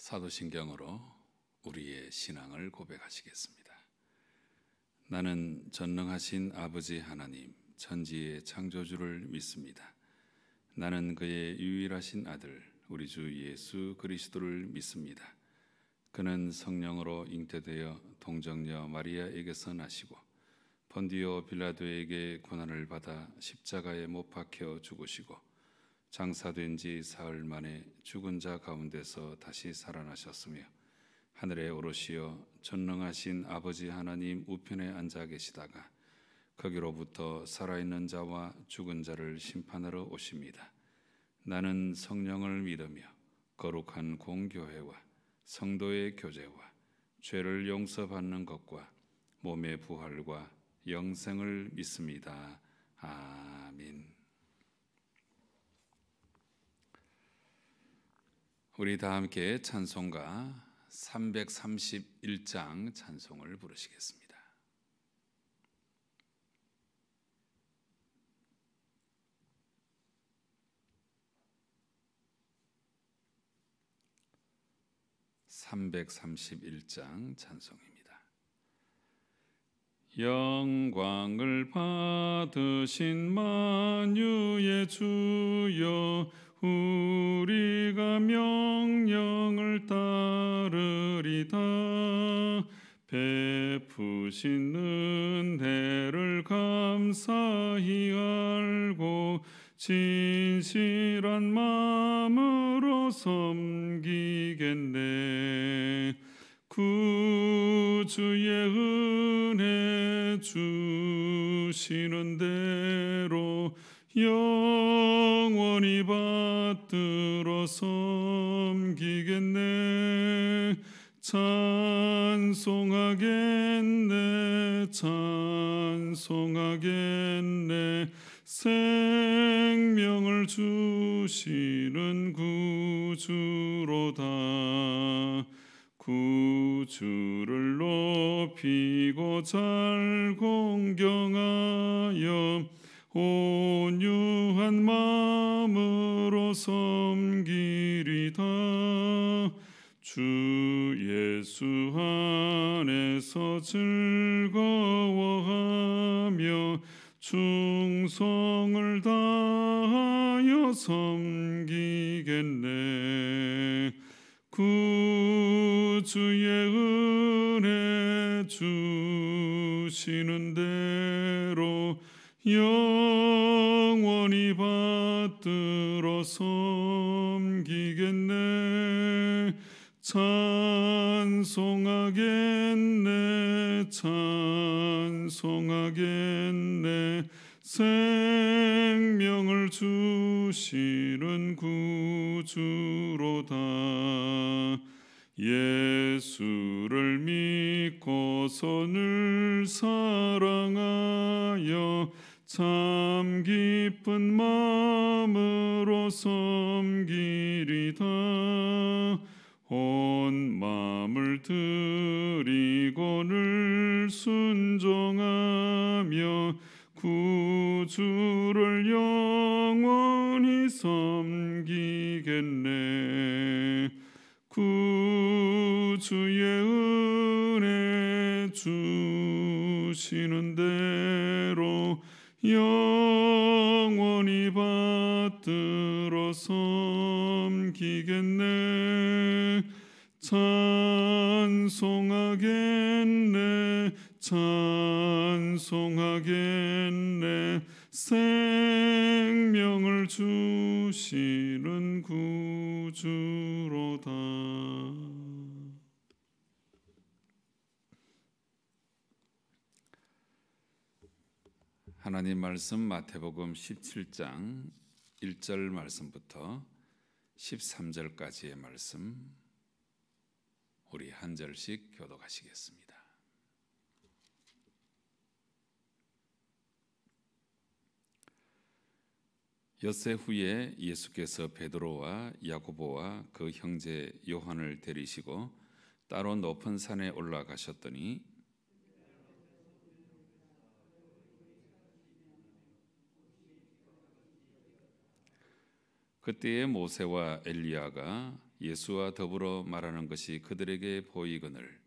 사도신경으로 우리의 신앙을 고백하시겠습니다. 나는 전능하신 아버지 하나님, 천지의 창조주를 믿습니다. 나는 그의 유일하신 아들, 우리 주 예수 그리스도를 믿습니다. 그는 성령으로 잉태되어 동정녀 마리아에게서 나시고 본디오 빌라도에게 고난을 받아 십자가에 못 박혀 죽으시고 장사된 지 사흘 만에 죽은 자 가운데서 다시 살아나셨으며 하늘에 오르시어 전능하신 아버지 하나님 우편에 앉아 계시다가 거기로부터 살아있는 자와 죽은 자를 심판하러 오십니다. 나는 성령을 믿으며 거룩한 공교회와 성도의 교제와 죄를 용서받는 것과 몸의 부활과 영생을 믿습니다. 아멘. 우리 다 함께 찬송가 331장 찬송을 부르시겠습니다. (331장) 찬송입니다. 영광을 받으신 만유의 주여, 우리가 명령을 따르리다. 베푸신 은혜를 감사히 알고 진실한 마음으로 섬기겠네. 구주의 은혜 주시는 대로 영원히 받들어 섬기겠네. 찬송하겠네, 찬송하겠네. 생명을 주시는 구주로다. 구주를 높이고 잘 공경하여 온유한 마음으로 섬기리다. 주 예수 안에서 즐거워하며 충성을 다하여 섬기겠네. 구주의 은혜 주시는 대로 영원히 받들어 섬기겠네. 찬송하겠네, 찬송하겠네. 생명을 주시는 구주로다. 예수를 믿고서 늘 사랑하여 참 기쁜 마음으로 섬기리다. 온 마음을 드리고 늘 순종하며 구주를 영원히 섬기겠네. 구주의 은혜 주시는 대로 영원히 받들어 섬기겠네. 찬송하겠네, 찬송하겠네. 생명을 주시는 구주로다. 하나님 말씀 마태복음 17장 1절 말씀부터 13절까지의 말씀 우리 한 절씩 교독하시겠습니다. 엿새 후에 예수께서 베드로와 야고보와 그 형제 요한을 데리시고 따로 높은 산에 올라가셨더니 그때에 모세와 엘리야가 예수와 더불어 말하는 것이 그들에게 보이거늘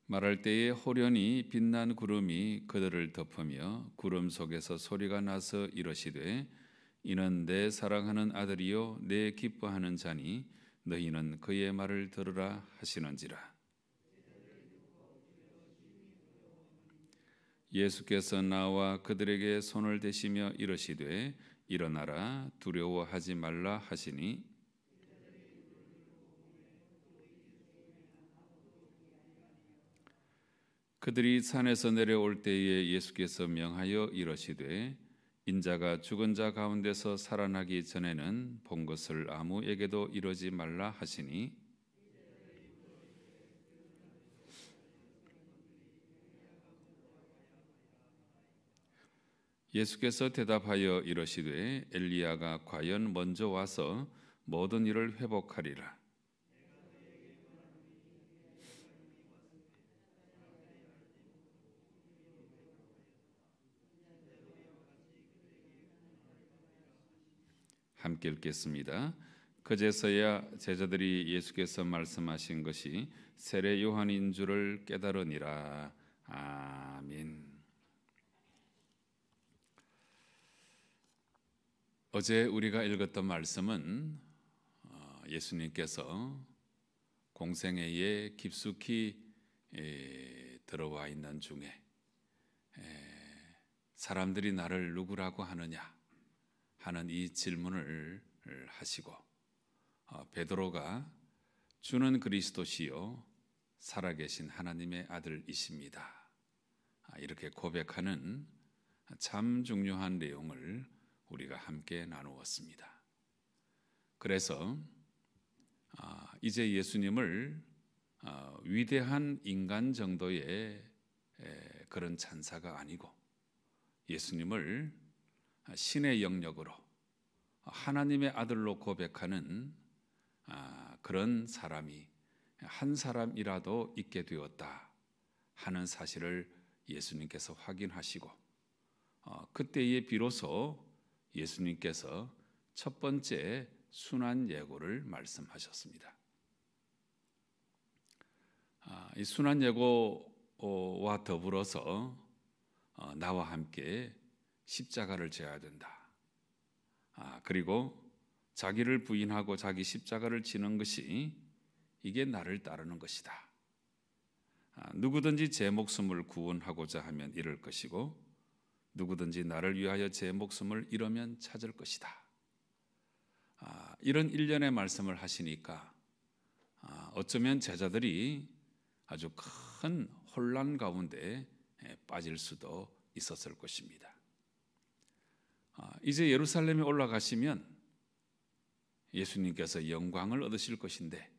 말할 때에 호련히 빛난 구름이 그들을 덮으며 구름 속에서 소리가 나서 이러시되 이는 내 사랑하는 아들이요 내 기뻐하는 자니 너희는 그의 말을 들으라 하시는지라. 예수께서 나와 그들에게 손을 대시며 이러시되 일어나라 두려워하지 말라 하시니 그들이 산에서 내려올 때에 예수께서 명하여 이러시되 인자가 죽은 자 가운데서 살아나기 전에는 본 것을 아무에게도 이러지 말라 하시니 예수께서 대답하여 이러시되 엘리야가 과연 먼저 와서 모든 일을 회복하리라. 함께 읽겠습니다. 그제서야 제자들이 예수께서 말씀하신 것이 세례 요한인 줄을 깨달으니라. 아멘. 어제 우리가 읽었던 말씀은 예수님께서 공생애에 깊숙이 들어와 있는 중에 사람들이 나를 누구라고 하느냐 하는 이 질문을 하시고 베드로가 주는 그리스도시요 살아계신 하나님의 아들이십니다. 이렇게 고백하는 참 중요한 내용을 우리가 함께 나누었습니다. 그래서 이제 예수님을 위대한 인간 정도의 그런 찬사가 아니고 예수님을 신의 영역으로 하나님의 아들로 고백하는 그런 사람이 한 사람이라도 있게 되었다 하는 사실을 예수님께서 확인하시고 그때에 비로소 예수님께서 첫 번째 순환 예고를 말씀하셨습니다. 이 순환 예고와 더불어서 나와 함께 십자가를 져야 된다. 그리고 자기를 부인하고 자기 십자가를 지는 것이 이게 나를 따르는 것이다. 누구든지 제 목숨을 구원하고자 하면 잃을 것이고 누구든지 나를 위하여 제 목숨을 잃으면 찾을 것이다. 이런 일련의 말씀을 하시니까 어쩌면 제자들이 아주 큰 혼란 가운데 빠질 수도 있었을 것입니다. 이제 예루살렘에 올라가시면 예수님께서 영광을 얻으실 것인데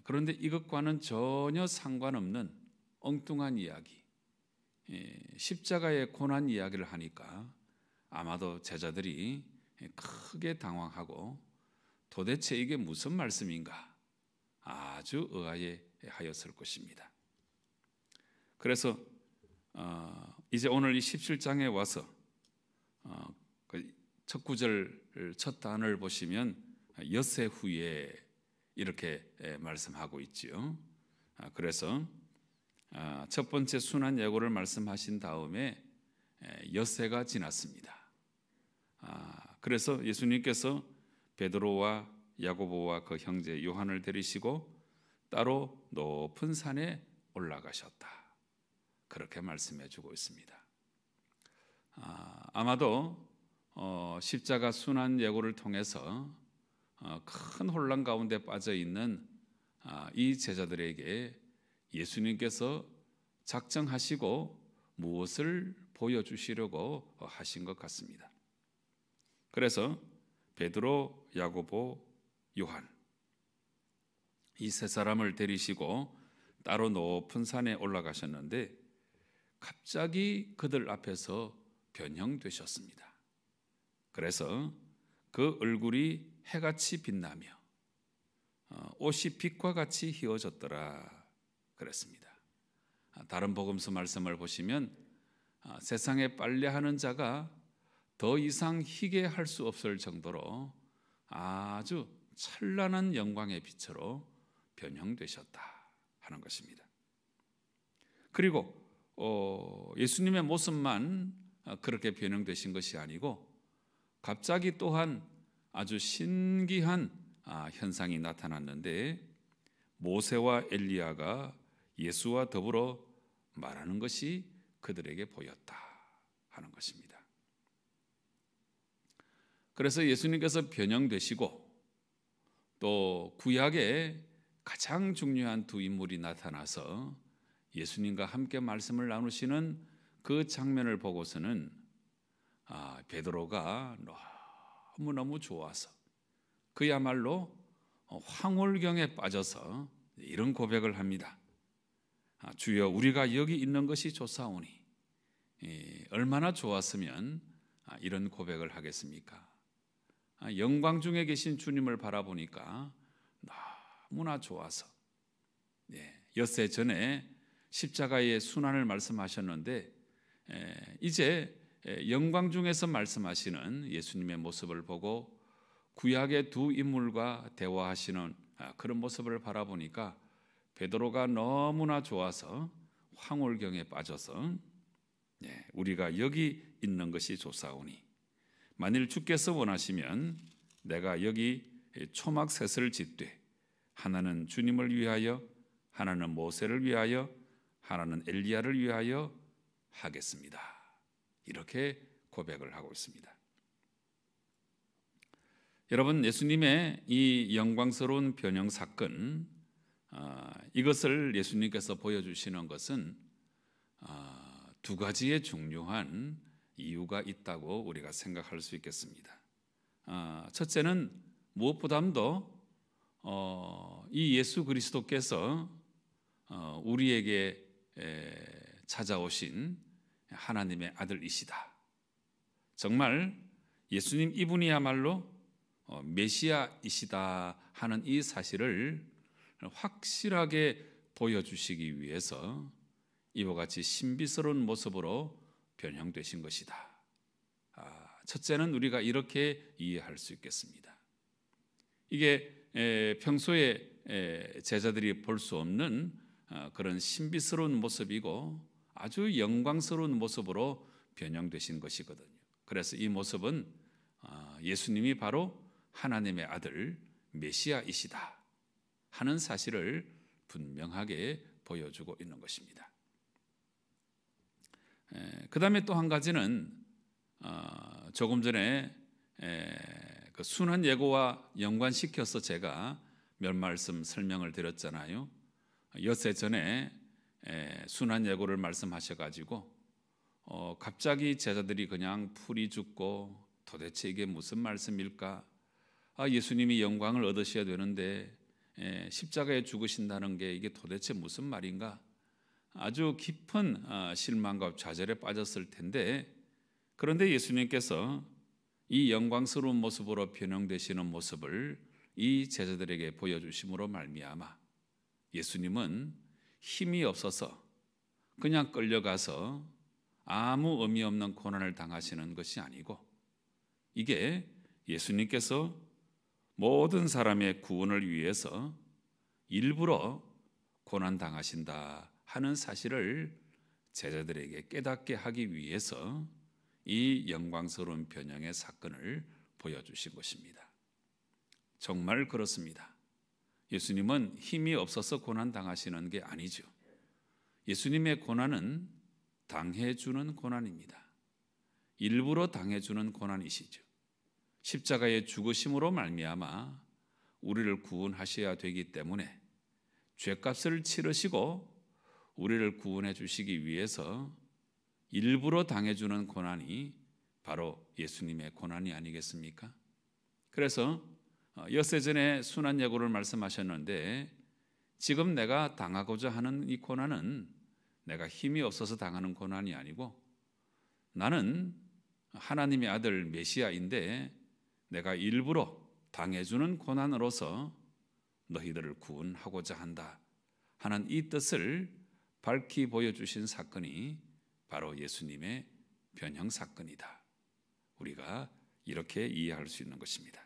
그런데 이것과는 전혀 상관없는 엉뚱한 이야기, 십자가의 고난 이야기를 하니까 아마도 제자들이 크게 당황하고 도대체 이게 무슨 말씀인가 아주 의아해하였을 것입니다. 그래서 이제 오늘 이 17장에 와서 첫 구절 첫 단을 보시면 엿새 후에 이렇게 말씀하고 있지요. 그래서 첫 번째 순환 예고를 말씀하신 다음에 엿새가 지났습니다. 그래서 예수님께서 베드로와 야고보와 그 형제 요한을 데리시고 따로 높은 산에 올라가셨다. 그렇게 말씀해 주고 있습니다. 아마도 십자가 순환 예고를 통해서 큰 혼란 가운데 빠져 있는 이 제자들에게 예수님께서 작정하시고 무엇을 보여주시려고 하신 것 같습니다. 그래서 베드로, 야고보, 요한 이 세 사람을 데리시고 따로 높은 산에 올라가셨는데 갑자기 그들 앞에서 변형되셨습니다. 그래서 그 얼굴이 해같이 빛나며 옷이 빛과 같이 휘어졌더라 그랬습니다. 다른 복음서 말씀을 보시면 세상에 빨래하는 자가 더 이상 희게 할 수 없을 정도로 아주 찬란한 영광의 빛으로 변형되셨다 하는 것입니다. 그리고 예수님의 모습만 그렇게 변형되신 것이 아니고 갑자기 또한 아주 신기한 현상이 나타났는데 모세와 엘리야가 예수와 더불어 말하는 것이 그들에게 보였다 하는 것입니다. 그래서 예수님께서 변형되시고 또 구약에 가장 중요한 두 인물이 나타나서 예수님과 함께 말씀을 나누시는 그 장면을 보고서는 베드로가 너무너무 좋아서 그야말로 황홀경에 빠져서 이런 고백을 합니다. 주여, 우리가 여기 있는 것이 좋사오니 얼마나 좋았으면 이런 고백을 하겠습니까? 영광 중에 계신 주님을 바라보니까 너무나 좋아서 엿새 전에 십자가의 순환을 말씀하셨는데 이제 영광 중에서 말씀하시는 예수님의 모습을 보고 구약의 두 인물과 대화하시는 그런 모습을 바라보니까 베드로가 너무나 좋아서 황홀경에 빠져서 우리가 여기 있는 것이 좋사오니 만일 주께서 원하시면 내가 여기 초막셋을 짓되 하나는 주님을 위하여, 하나는 모세를 위하여, 하나는 엘리야를 위하여 하겠습니다. 이렇게 고백을 하고 있습니다. 여러분, 예수님의 이 영광스러운 변형 사건, 이것을 예수님께서 보여주시는 것은 두 가지의 중요한 이유가 있다고 우리가 생각할 수 있겠습니다. 첫째는 무엇보다도 이 예수 그리스도께서 우리에게 찾아오신 하나님의 아들이시다. 정말 예수님 이분이야말로 메시아이시다 하는 이 사실을 확실하게 보여주시기 위해서 이와 같이 신비스러운 모습으로 변형되신 것이다. 첫째는 우리가 이렇게 이해할 수 있겠습니다. 이게 평소에 제자들이 볼 수 없는 그런 신비스러운 모습이고 아주 영광스러운 모습으로 변형되신 것이거든요. 그래서 이 모습은 예수님이 바로 하나님의 아들 메시아이시다 하는 사실을 분명하게 보여주고 있는 것입니다. 그 다음에 또 한 가지는 조금 전에 그 순환 예고와 연관시켜서 제가 몇 말씀 설명을 드렸잖아요. 엿새 전에 순환 예고를 말씀하셔가지고 갑자기 제자들이 그냥 풀이 죽고 도대체 이게 무슨 말씀일까? 예수님이 영광을 얻으셔야 되는데 십자가에 죽으신다는 게 이게 도대체 무슨 말인가? 아주 깊은 실망과 좌절에 빠졌을 텐데, 그런데 예수님께서 이 영광스러운 모습으로 변형되시는 모습을 이 제자들에게 보여주심으로 말미암아 예수님은 힘이 없어서 그냥 끌려가서 아무 의미 없는 고난을 당하시는 것이 아니고, 이게 예수님께서 모든 사람의 구원을 위해서 일부러 고난 당하신다 하는 사실을 제자들에게 깨닫게 하기 위해서 이 영광스러운 변형의 사건을 보여주신 것입니다. 정말 그렇습니다. 예수님은 힘이 없어서 고난 당하시는 게 아니죠. 예수님의 고난은 당해주는 고난입니다. 일부러 당해주는 고난이시죠. 십자가의 죽으심으로 말미암아 우리를 구원하셔야 되기 때문에 죄값을 치르시고 우리를 구원해 주시기 위해서 일부러 당해주는 고난이 바로 예수님의 고난이 아니겠습니까? 그래서 엿새 전에 순환 예고를 말씀하셨는데, 지금 내가 당하고자 하는 이 고난은 내가 힘이 없어서 당하는 고난이 아니고 나는 하나님의 아들 메시아인데 내가 일부러 당해주는 고난으로서 너희들을 구원하고자 한다 하는 이 뜻을 밝히 보여주신 사건이 바로 예수님의 변형 사건이다. 우리가 이렇게 이해할 수 있는 것입니다.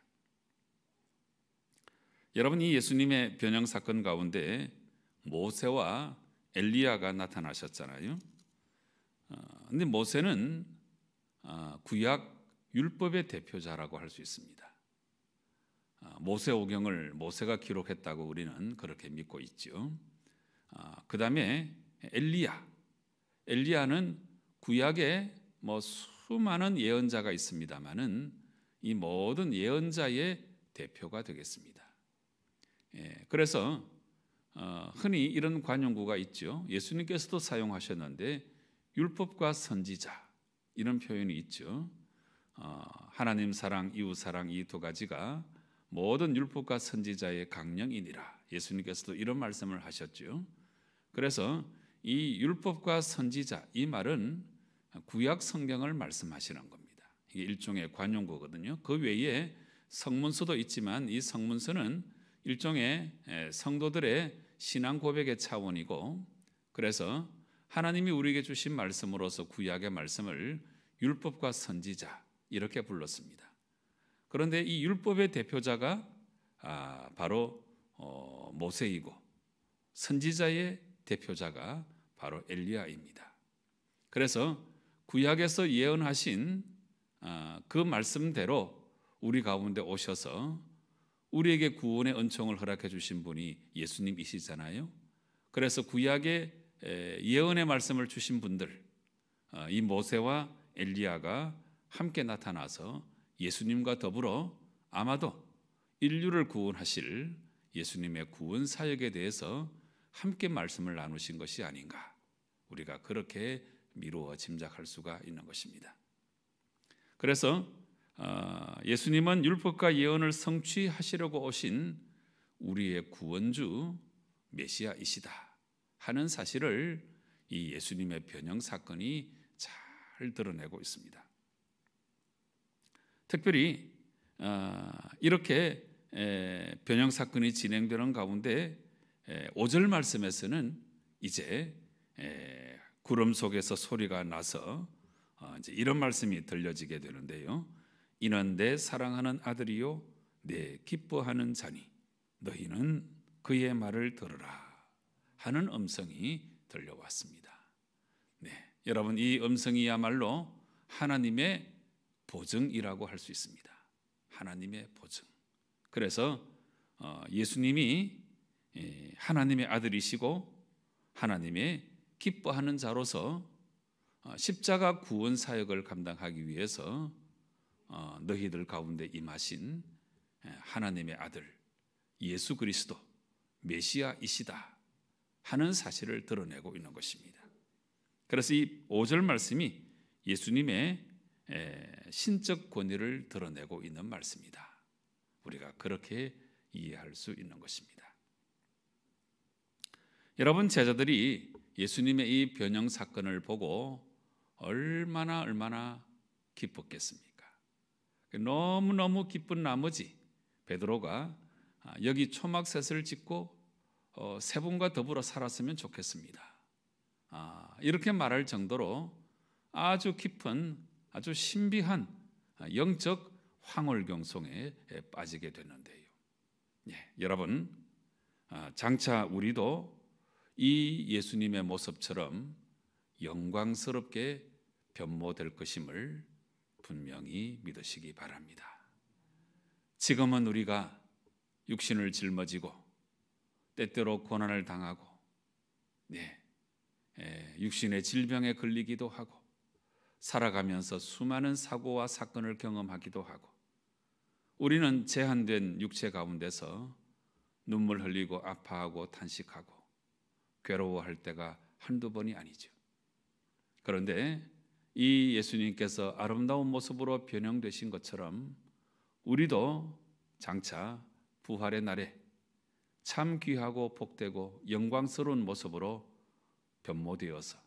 여러분, 이 예수님의 변형 사건 가운데 모세와 엘리야가 나타나셨잖아요. 근데 모세는 구약 율법의 대표자라고 할 수 있습니다. 모세오경을 모세가 기록했다고 우리는 그렇게 믿고 있죠. 그 다음에 엘리야는 구약에 수많은 예언자가 있습니다만은 이 모든 예언자의 대표가 되겠습니다. 그래서 흔히 이런 관용구가 있죠. 예수님께서도 사용하셨는데 율법과 선지자 이런 표현이 있죠. 하나님 사랑, 이웃 사랑 이 두 가지가 모든 율법과 선지자의 강령이니라. 예수님께서도 이런 말씀을 하셨죠. 그래서 이 율법과 선지자 이 말은 구약 성경을 말씀하시는 겁니다. 이게 일종의 관용구거든요. 그 외에 성문서도 있지만 이 성문서는 일종의 성도들의 신앙 고백의 차원이고, 그래서 하나님이 우리에게 주신 말씀으로서 구약의 말씀을 율법과 선지자 이렇게 불렀습니다. 그런데 이 율법의 대표자가 바로 모세이고 선지자의 대표자가 바로 엘리야입니다. 그래서 구약에서 예언하신 그 말씀대로 우리 가운데 오셔서 우리에게 구원의 은총을 허락해 주신 분이 예수님이시잖아요. 그래서 구약의 예언의 말씀을 주신 분들, 이 모세와 엘리야가 함께 나타나서 예수님과 더불어 아마도 인류를 구원하실 예수님의 구원 사역에 대해서 함께 말씀을 나누신 것이 아닌가, 우리가 그렇게 미루어 짐작할 수가 있는 것입니다. 그래서 예수님은 율법과 예언을 성취하시려고 오신 우리의 구원주 메시아이시다 하는 사실을 이 예수님의 변형 사건이 잘 드러내고 있습니다. 특별히 이렇게 변형 사건이 진행되는 가운데 5절 말씀에서는 이제 구름 속에서 소리가 나서 이제 이런 말씀이 들려지게 되는데요. 이는 내 사랑하는 아들이요 내 기뻐하는 자니 너희는 그의 말을 들으라 하는 음성이 들려왔습니다. 네, 여러분, 이 음성이야말로 하나님의 보증이라고 할 수 있습니다. 하나님의 보증. 그래서 예수님이 하나님의 아들이시고 하나님의 기뻐하는 자로서 십자가 구원 사역을 감당하기 위해서 너희들 가운데 임하신 하나님의 아들 예수 그리스도 메시아이시다 하는 사실을 드러내고 있는 것입니다. 그래서 이 5절 말씀이 예수님의 신적 권위를 드러내고 있는 말씀이다. 우리가 그렇게 이해할 수 있는 것입니다. 여러분, 제자들이 예수님의 이 변형 사건을 보고 얼마나 기뻤겠습니까? 너무너무 기쁜 나머지 베드로가 여기 초막셋을 짓고 세 분과 더불어 살았으면 좋겠습니다. 이렇게 말할 정도로 아주 깊은 아주 신비한 영적 황홀경송에 빠지게 됐는데요. 여러분, 장차 우리도 이 예수님의 모습처럼 영광스럽게 변모될 것임을 분명히 믿으시기 바랍니다. 지금은 우리가 육신을 짊어지고 때때로 고난을 당하고 육신의 질병에 걸리기도 하고 살아가면서 수많은 사고와 사건을 경험하기도 하고 우리는 제한된 육체 가운데서 눈물 흘리고 아파하고 탄식하고 괴로워할 때가 한두 번이 아니죠. 그런데 이 예수님께서 아름다운 모습으로 변형되신 것처럼 우리도 장차 부활의 날에 참 귀하고 복되고 영광스러운 모습으로 변모되어서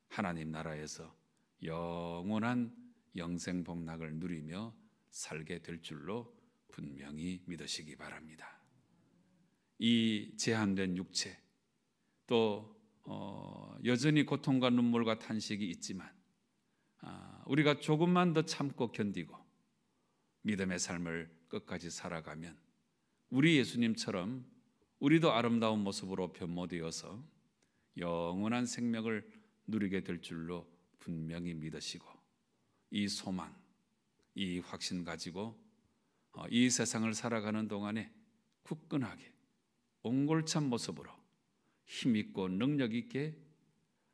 하나님 나라에서 영원한 영생 복락을 누리며 살게 될 줄로 분명히 믿으시기 바랍니다. 이 제한된 육체, 또 여전히 고통과 눈물과 탄식이 있지만 우리가 조금만 더 참고 견디고 믿음의 삶을 끝까지 살아가면 우리 예수님처럼 우리도 아름다운 모습으로 변모되어서 영원한 생명을 누리게 될 줄로 분명히 믿으시고, 이 소망, 이 확신 가지고 이 세상을 살아가는 동안에 굳건하게 옹골찬 모습으로 힘있고 능력있게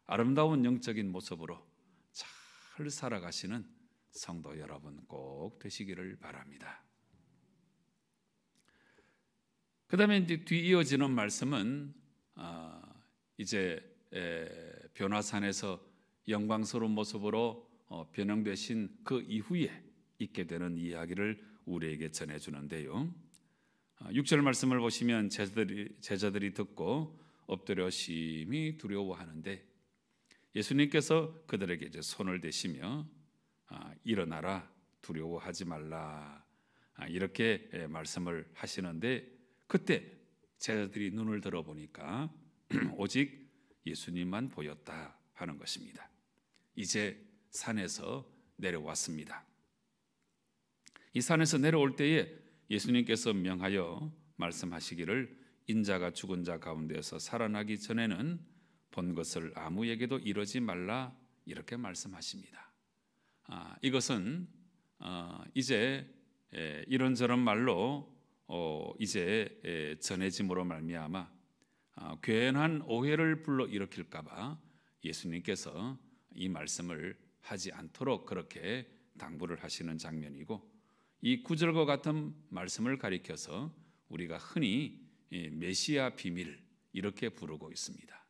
아름다운 영적인 모습으로 잘 살아가시는 성도 여러분 꼭 되시기를 바랍니다. 그 다음에 이제 뒤 이어지는 말씀은 이제 변화산에서 영광스러운 모습으로 변형되신 그 이후에 있게 되는 이야기를 우리에게 전해주는데요. 6절 말씀을 보시면 제자들이 듣고 엎드려 심히 두려워하는데 예수님께서 그들에게 이제 손을 대시며 일어나라, 두려워하지 말라, 이렇게 말씀을 하시는데, 그때 제자들이 눈을 들어보니까 오직 예수님만 보였다 하는 것입니다. 이제 산에서 내려왔습니다. 이 산에서 내려올 때에 예수님께서 명하여 말씀하시기를 인자가 죽은 자 가운데서 살아나기 전에는 본 것을 아무에게도 이러지 말라, 이렇게 말씀하십니다. 이것은 이제 이런저런 말로 이제 전해짐으로 말미암아 괜한 오해를 불러 일으킬까 봐 예수님께서 이 말씀을 하지 않도록 그렇게 당부를 하시는 장면이고, 이 9절과 같은 말씀을 가리켜서 우리가 흔히 메시아 비밀 이렇게 부르고 있습니다.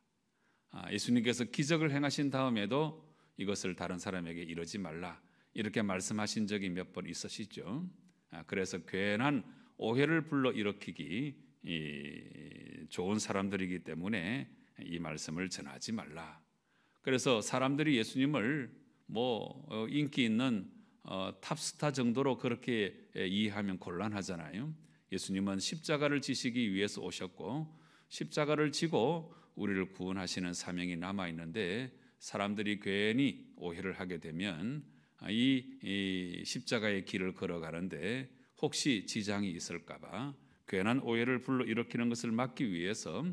예수님께서 기적을 행하신 다음에도 이것을 다른 사람에게 이러지 말라, 이렇게 말씀하신 적이 몇 번 있으시죠. 그래서 괜한 오해를 불러 일으키기 좋은 사람들이기 때문에 이 말씀을 전하지 말라. 그래서 사람들이 예수님을 인기 있는 탑스타 정도로 그렇게 이해하면 곤란하잖아요. 예수님은 십자가를 지시기 위해서 오셨고, 십자가를 지고 우리를 구원하시는 사명이 남아 있는데, 사람들이 괜히 오해를 하게 되면 이 십자가의 길을 걸어가는데 혹시 지장이 있을까 봐 괜한 오해를 불러 일으키는 것을 막기 위해서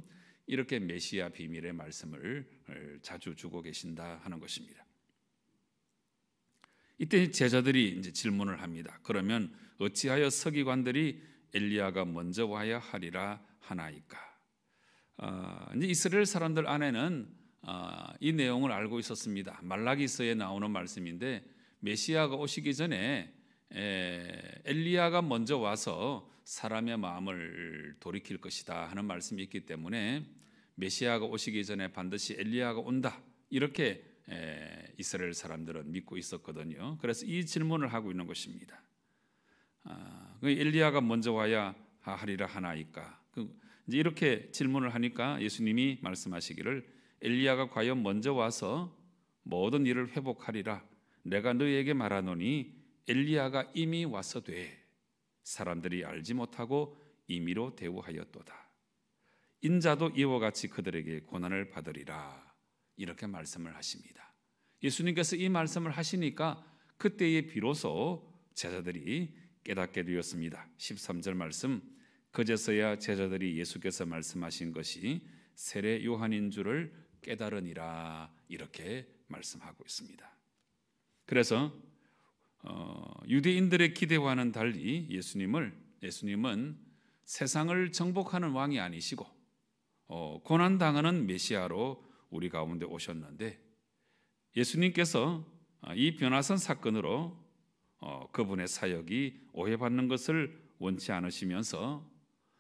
이렇게 메시아 비밀의 말씀을 자주 주고 계신다 하는 것입니다. 이때 제자들이 이제 질문을 합니다. 그러면 어찌하여 서기관들이 엘리야가 먼저 와야 하리라 하나이까? 이제 이스라엘 사람들 안에는 이 내용을 알고 있었습니다. 말라기서에 나오는 말씀인데, 메시아가 오시기 전에 엘리야가 먼저 와서 사람의 마음을 돌이킬 것이다 하는 말씀이 있기 때문에 메시아가 오시기 전에 반드시 엘리야가 온다, 이렇게 이스라엘 사람들은 믿고 있었거든요. 그래서 이 질문을 하고 있는 것입니다. 엘리야가 먼저 와야 하리라 하나이까? 이제 이렇게 질문을 하니까 예수님이 말씀하시기를 엘리야가 과연 먼저 와서 모든 일을 회복하리라. 내가 너희에게 말하노니 엘리야가 이미 와서 돼 사람들이 알지 못하고 임의로 대우하였도다. 인자도 이와 같이 그들에게 고난을 받으리라. 이렇게 말씀을 하십니다. 예수님께서 이 말씀을 하시니까 그때에 비로소 제자들이 깨닫게 되었습니다. 13절 말씀, 그제서야 제자들이 예수께서 말씀하신 것이 세례 요한인 줄을 깨달으니라, 이렇게 말씀하고 있습니다. 그래서 유대인들의 기대와는 달리 예수님은 세상을 정복하는 왕이 아니시고 고난당하는 메시아로 우리 가운데 오셨는데, 예수님께서 이 변화선 사건으로 그분의 사역이 오해받는 것을 원치 않으시면서,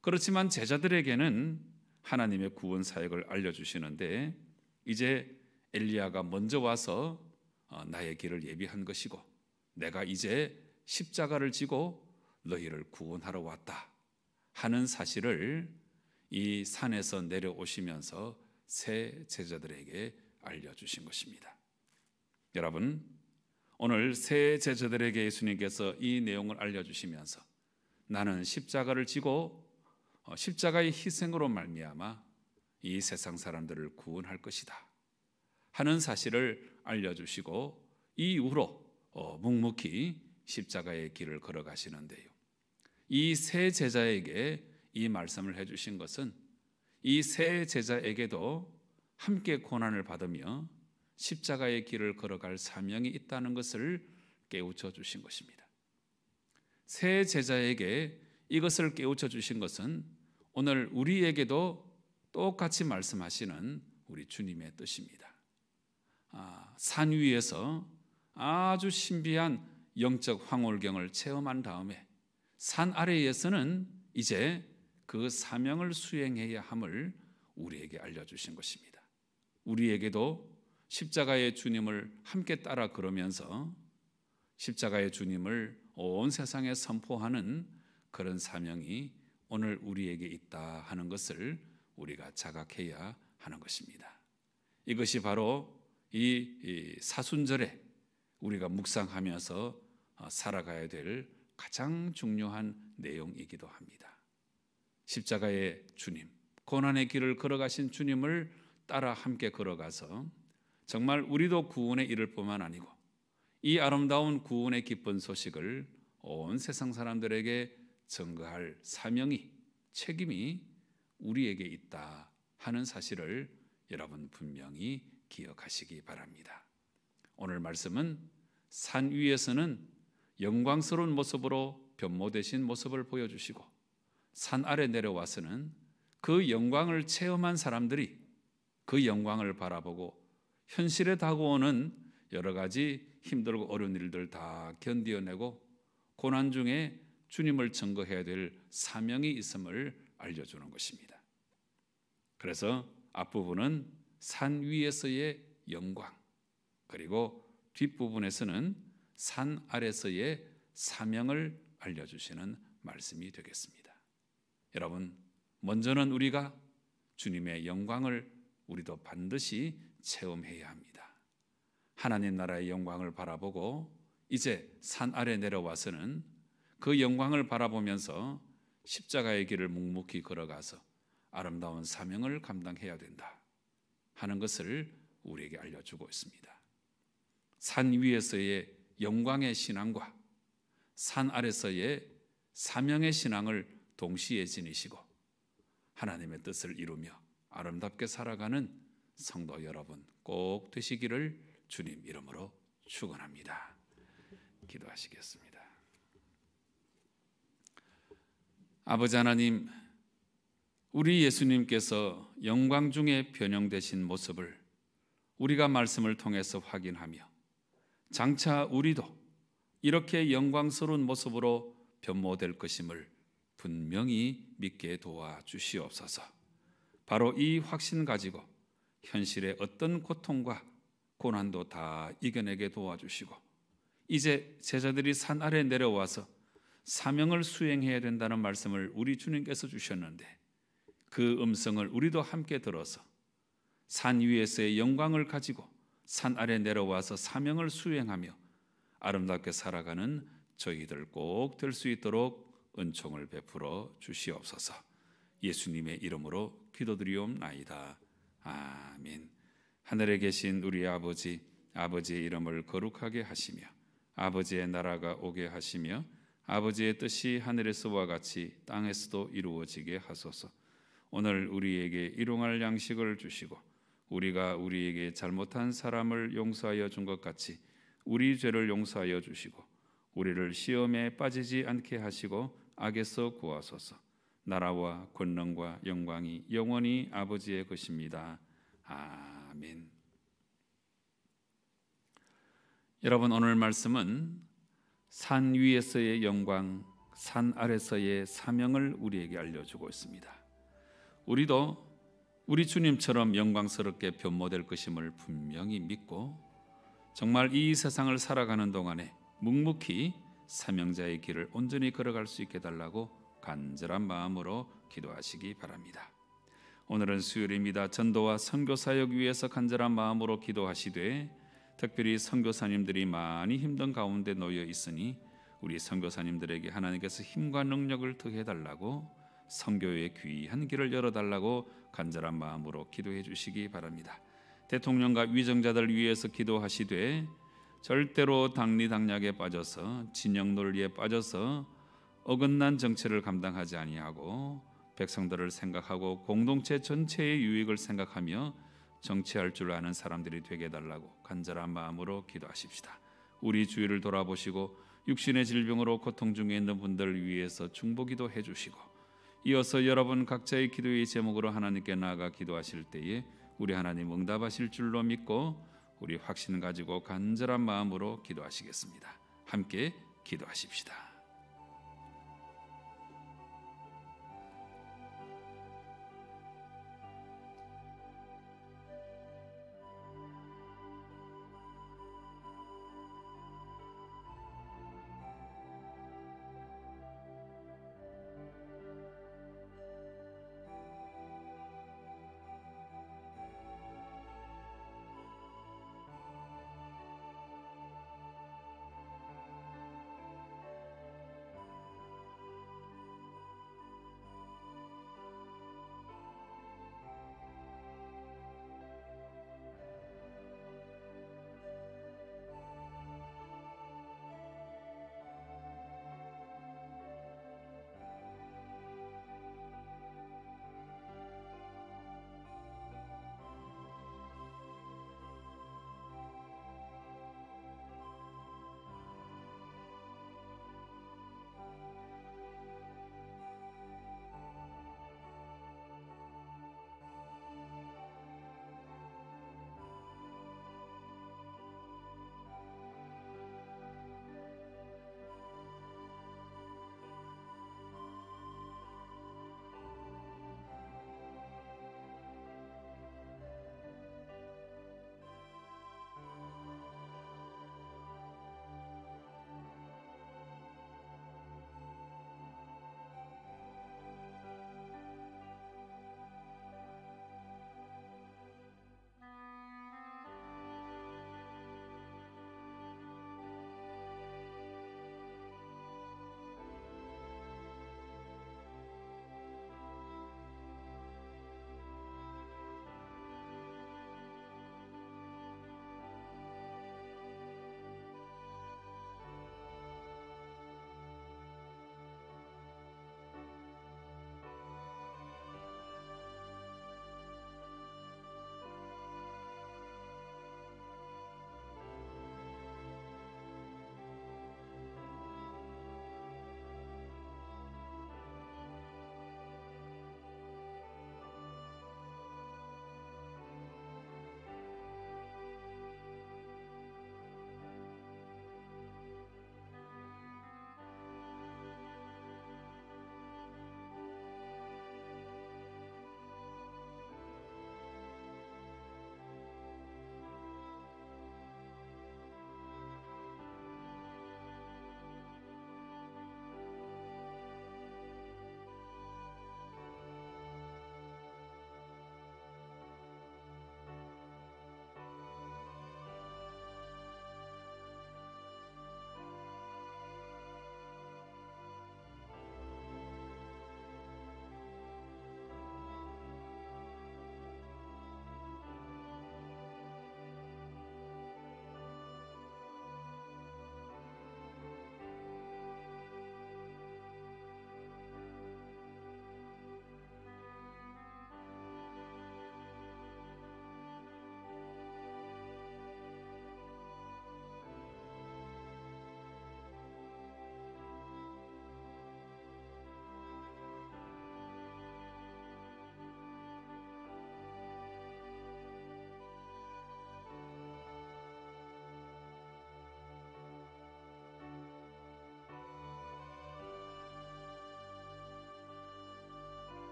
그렇지만 제자들에게는 하나님의 구원 사역을 알려주시는데, 이제 엘리야가 먼저 와서 나의 길을 예비한 것이고 내가 이제 십자가를 지고 너희를 구원하러 왔다 하는 사실을 이 산에서 내려오시면서 새 제자들에게 알려주신 것입니다. 여러분, 오늘 새 제자들에게 예수님께서 이 내용을 알려주시면서 나는 십자가를 지고 십자가의 희생으로 말미암아 이 세상 사람들을 구원할 것이다 하는 사실을 알려주시고 이후로 묵묵히 십자가의 길을 걸어가시는데요. 이 새 제자에게 이 말씀을 해주신 것은 이 새 제자에게도 함께 고난을 받으며 십자가의 길을 걸어갈 사명이 있다는 것을 깨우쳐 주신 것입니다. 새 제자에게 이것을 깨우쳐 주신 것은 오늘 우리에게도 똑같이 말씀하시는 우리 주님의 뜻입니다. 산 위에서 아주 신비한 영적 황홀경을 체험한 다음에 산 아래에서는 이제 그 사명을 수행해야 함을 우리에게 알려주신 것입니다. 우리에게도 십자가의 주님을 함께 따라 걸으면서 십자가의 주님을 온 세상에 선포하는 그런 사명이 오늘 우리에게 있다 하는 것을 우리가 자각해야 하는 것입니다. 이것이 바로 이 사순절에 우리가 묵상하면서 살아가야 될 가장 중요한 내용이기도 합니다. 십자가의 주님, 고난의 길을 걸어가신 주님을 따라 함께 걸어가서 정말 우리도 구원에 이를 뿐만 아니고 이 아름다운 구원의 기쁜 소식을 온 세상 사람들에게 전가할 사명이, 책임이 우리에게 있다 하는 사실을 여러분 분명히 기억하시기 바랍니다. 오늘 말씀은 산 위에서는 영광스러운 모습으로 변모되신 모습을 보여주시고 산 아래 내려와서는 그 영광을 체험한 사람들이 그 영광을 바라보고 현실에 다가오는 여러 가지 힘들고 어려운 일들 다 견디어내고 고난 중에 주님을 증거해야 될 사명이 있음을 알려주는 것입니다. 그래서 앞부분은 산 위에서의 영광, 그리고 뒷부분에서는 산 아래서의 사명을 알려주시는 말씀이 되겠습니다. 여러분, 먼저는 우리가 주님의 영광을 우리도 반드시 체험해야 합니다. 하나님 나라의 영광을 바라보고 이제 산 아래 내려와서는 그 영광을 바라보면서 십자가의 길을 묵묵히 걸어가서 아름다운 사명을 감당해야 된다 하는 것을 우리에게 알려주고 있습니다. 산 위에서의 영광의 신앙과 산 아래서의 사명의 신앙을 동시에 지니시고 하나님의 뜻을 이루며 아름답게 살아가는 성도 여러분 꼭 되시기를 주님 이름으로 축원합니다. 기도하시겠습니다. 아버지 하나님, 우리 예수님께서 영광 중에 변형되신 모습을 우리가 말씀을 통해서 확인하며 장차 우리도 이렇게 영광스러운 모습으로 변모될 것임을 분명히 믿게 도와주시옵소서. 바로 이 확신 가지고 현실의 어떤 고통과 고난도 다 이겨내게 도와주시고 이제 제자들이 산 아래 내려와서 사명을 수행해야 된다는 말씀을 우리 주님께서 주셨는데 그 음성을 우리도 함께 들어서 산 위에서의 영광을 가지고 산 아래 내려와서 사명을 수행하며 아름답게 살아가는 저희들 꼭 될 수 있도록 은총을 베풀어 주시옵소서. 예수님의 이름으로 기도드리옵나이다. 아멘. 하늘에 계신 우리 아버지, 아버지의 이름을 거룩하게 하시며 아버지의 나라가 오게 하시며 아버지의 뜻이 하늘에서와 같이 땅에서도 이루어지게 하소서. 오늘 우리에게 일용할 양식을 주시고 우리가 우리에게 잘못한 사람을 용서하여 준 것 같이 우리 죄를 용서하여 주시고 우리를 시험에 빠지지 않게 하시고 악에서 구하소서. 나라와 권능과 영광이 영원히 아버지의 것입니다. 아멘. 여러분, 오늘 말씀은 산 위에서의 영광, 산 아래서의 사명을 우리에게 알려주고 있습니다. 우리도 우리 주님처럼 영광스럽게 변모될 것임을 분명히 믿고 정말 이 세상을 살아가는 동안에 묵묵히 사명자의 길을 온전히 걸어갈 수 있게 달라고 간절한 마음으로 기도하시기 바랍니다. 오늘은 수요일입니다. 전도와 선교 사역 위해서 간절한 마음으로 기도하시되 특별히 선교사님들이 많이 힘든 가운데 놓여 있으니 우리 선교사님들에게 하나님께서 힘과 능력을 더해 달라고, 선교의 귀한 길을 열어 달라고 간절한 마음으로 기도해 주시기 바랍니다. 대통령과 위정자들 위해서 기도하시되 절대로 당리당략에 빠져서 진영 논리에 빠져서 어긋난 정치를 감당하지 아니하고 백성들을 생각하고 공동체 전체의 유익을 생각하며 정치할 줄 아는 사람들이 되게 해달라고 간절한 마음으로 기도하십시다. 우리 주위를 돌아보시고 육신의 질병으로 고통 중에 있는 분들을 위해서 중보기도 해주시고, 이어서 여러분 각자의 기도의 제목으로 하나님께 나아가 기도하실 때에 우리 하나님 응답하실 줄로 믿고 우리 확신 가지고 간절한 마음으로 기도하시겠습니다. 함께 기도하십시다.